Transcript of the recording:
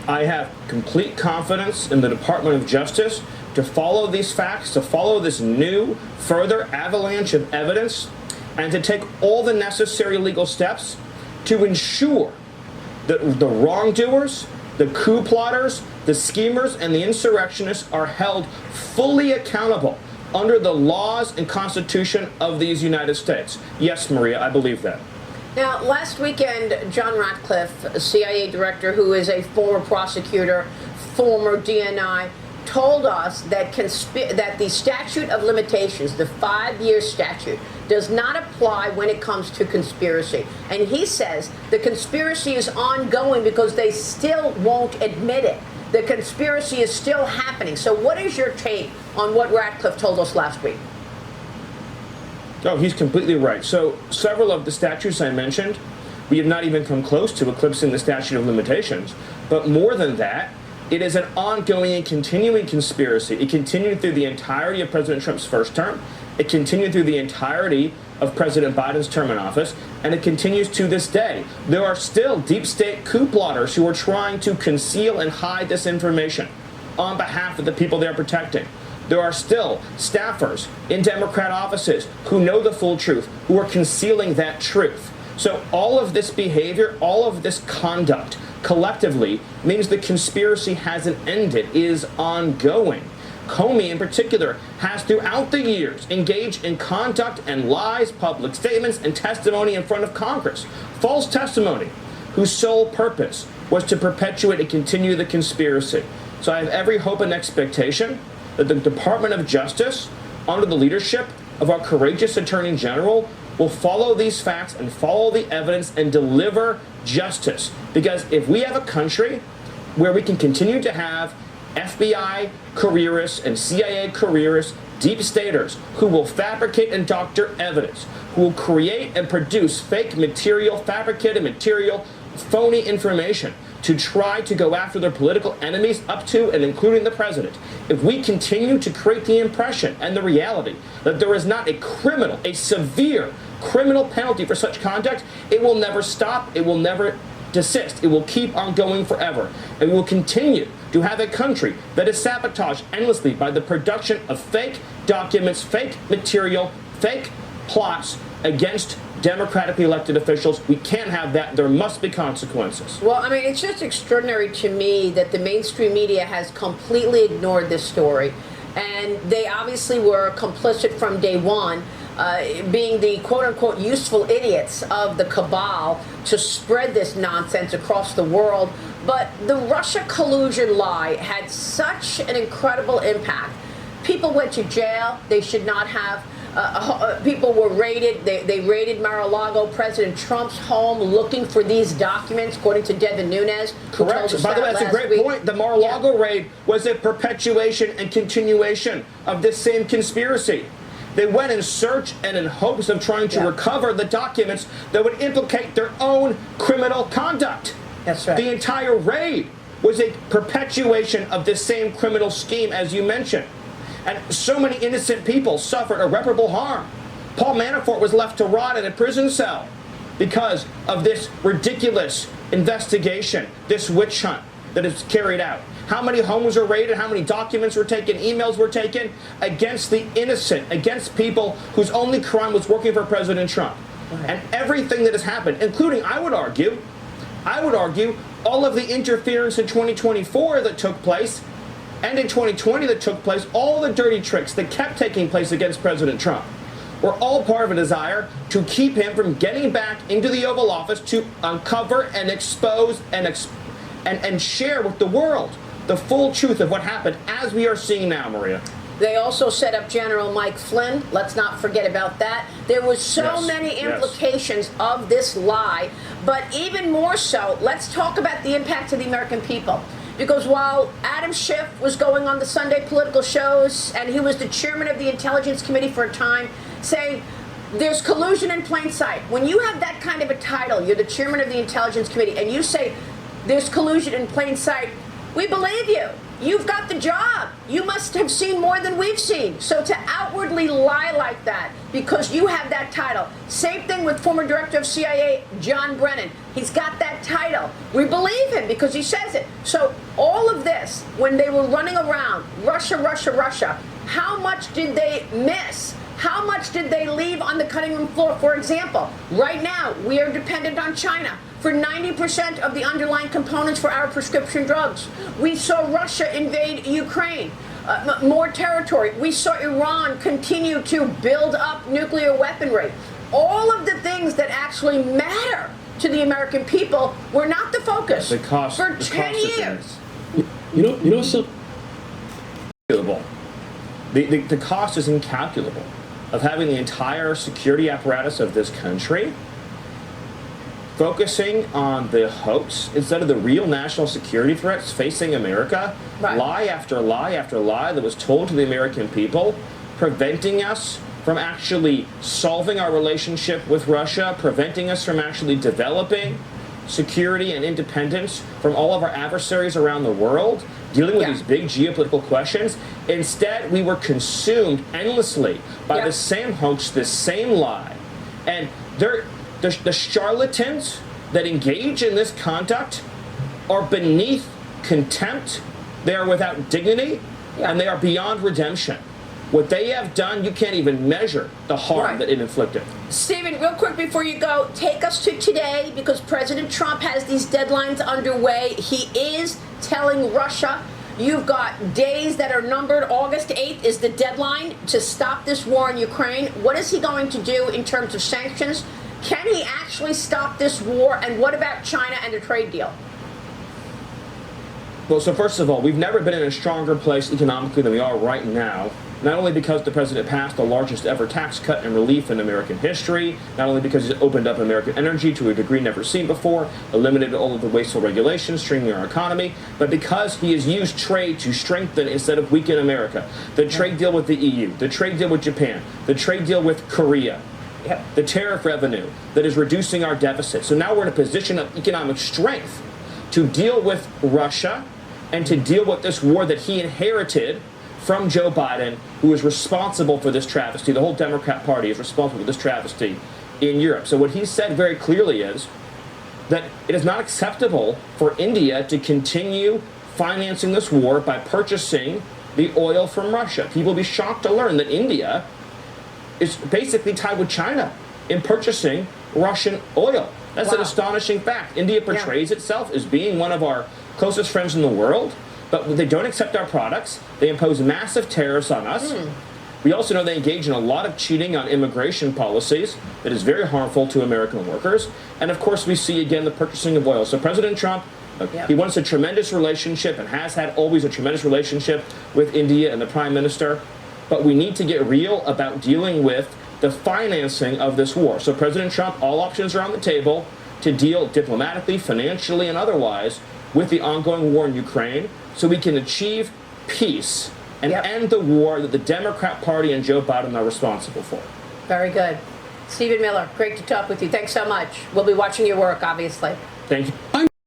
I have complete confidence in the Department of Justice to follow these facts, to follow this new, further avalanche of evidence, and to take all the necessary legal steps to ensure that the wrongdoers, the coup plotters, the schemers, and the insurrectionists are held fully accountable under the laws and Constitution of these United States. Yes, Maria, I believe that. Now, last weekend, John Ratcliffe, a CIA director who is a former prosecutor, former DNI, told us that the statute of limitations, the 5-year statute, does not apply when it comes to conspiracy. And he says the conspiracy is ongoing because they still won't admit it. The conspiracy is still happening. So what is your take on what Ratcliffe told us last week? Oh, he's completely right. So several of the statutes I mentioned, we have not even come close to eclipsing the statute of limitations. But more than that, it is an ongoing and continuing conspiracy. It continued through the entirety of President Trump's first term. It continued through the entirety of President Biden's term in office, and it continues to this day. There are still deep state coup plotters who are trying to conceal and hide this information on behalf of the people they're protecting. There are still staffers in Democrat offices who know the full truth, who are concealing that truth. So all of this behavior, all of this conduct, collectively means the conspiracy hasn't ended, is ongoing. Comey in particular has throughout the years engaged in conduct and lies, public statements, and testimony in front of Congress. False testimony whose sole purpose was to perpetuate and continue the conspiracy. So I have every hope and expectation that the Department of Justice, under the leadership of our courageous Attorney General, will follow these facts and follow the evidence and deliver justice. Because if we have a country where we can continue to have FBI careerists and CIA careerists, deep staters, who will fabricate and doctor evidence, who will create and produce fake material, fabricated material, phony information to try to go after their political enemies, up to and including the president. If we continue to create the impression and the reality that there is not a criminal, a severe criminal penalty for such conduct, it will never stop, it will never desist, it will keep on going forever. And we will continue to have a country that is sabotaged endlessly by the production of fake documents, fake material, fake plots against democratically elected officials. We can't have that. There must be consequences. Well, I mean, it's just extraordinary to me that the mainstream media has completely ignored this story. And they obviously were complicit from day one, being the quote-unquote useful idiots of the cabal to spread this nonsense across the world. But the Russia collusion lie had such an incredible impact. People went to jail. They should not have. People were raided. They raided Mar-a-Lago, President Trump's home, looking for these documents, according to Devin Nunes. Correct. By the way, that's a great point. The Mar-a-Lago raid was a perpetuation and continuation of this same conspiracy. They went in search and in hopes of trying to recover the documents that would implicate their own criminal conduct. That's right. The entire raid was a perpetuation of this same criminal scheme, as you mentioned. And so many innocent people suffered irreparable harm. Paul Manafort was left to rot in a prison cell because of this ridiculous investigation, this witch hunt that is carried out. How many homes were raided? How many documents were taken? Emails were taken against the innocent, against people whose only crime was working for President Trump. Right. And everything that has happened, including, I would argue, all of the interference in 2024 that took place, and in 2020 that took place, all the dirty tricks that kept taking place against President Trump were all part of a desire to keep him from getting back into the Oval Office to uncover and expose and share with the world the full truth of what happened, as we are seeing now, Maria. They also set up General Mike Flynn. Let's not forget about that. There was so many implications of this lie, but even more so, let's talk about the impact to the American people. Because while Adam Schiff was going on the Sunday political shows, and he was the chairman of the Intelligence Committee for a time, saying there's collusion in plain sight. When you have that kind of a title, you're the chairman of the Intelligence Committee, and you say there's collusion in plain sight, we believe you. you've got the job. You must have seen more than we've seen. So to outwardly lie like that because you have that title. Same thing with former director of CIA, John Brennan. He's got that title. We believe him because he says it. So all of this, when they were running around, Russia, Russia, Russia, how much did they miss? How much did they leave on the cutting room floor? For example, right now, we are dependent on China for 90% of the underlying components for our prescription drugs. We saw Russia invade Ukraine, more territory. We saw Iran continue to build up nuclear weaponry. All of the things that actually matter to the American people were not the focus for 10 years. You know, so the cost is incalculable of having the entire security apparatus of this country focusing on the hoax instead of the real national security threats facing America. Right. Lie after lie after lie that was told to the American people, preventing us from actually solving our relationship with Russia, preventing us from actually developing security and independence from all of our adversaries around the world, dealing with these big geopolitical questions. Instead, we were consumed endlessly by the same hoax, the same lie. And the charlatans that engage in this conduct are beneath contempt. They are without dignity, and they are beyond redemption. What they have done, you can't even measure the harm that it inflicted. Stephen, real quick before you go, take us to today because President Trump has these deadlines underway. He is telling Russia, you've got days that are numbered. August 8th is the deadline to stop this war in Ukraine. What is he going to do in terms of sanctions? Can he actually stop this war? And what about China and the trade deal? Well, so first of all, we've never been in a stronger place economically than we are right now. Not only because the president passed the largest ever tax cut and relief in American history, not only because he's opened up American energy to a degree never seen before, eliminated all of the wasteful regulations, streamlining our economy, but because he has used trade to strengthen instead of weaken America. The trade deal with the EU, the trade deal with Japan, the trade deal with Korea, the tariff revenue that is reducing our deficit. So now we're in a position of economic strength to deal with Russia and to deal with this war that he inherited from Joe Biden, who is responsible for this travesty. The whole Democrat Party is responsible for this travesty in Europe. So what he said very clearly is that it is not acceptable for India to continue financing this war by purchasing the oil from Russia. People will be shocked to learn that India is basically tied with China in purchasing Russian oil. That's an astonishing fact. India portrays itself as being one of our closest friends in the world, but they don't accept our products. They impose massive tariffs on us. We also know they engage in a lot of cheating on immigration policies that is very harmful to American workers. And of course, we see again the purchasing of oil. So President Trump, he wants a tremendous relationship and has had always a tremendous relationship with India and the Prime Minister. But we need to get real about dealing with the financing of this war. So President Trump, all options are on the table to deal diplomatically, financially, and otherwise with the ongoing war in Ukraine so we can achieve peace and end the war that the Democrat Party and Joe Biden are responsible for. Very good. Stephen Miller, great to talk with you. Thanks so much. We'll be watching your work, obviously. Thank you.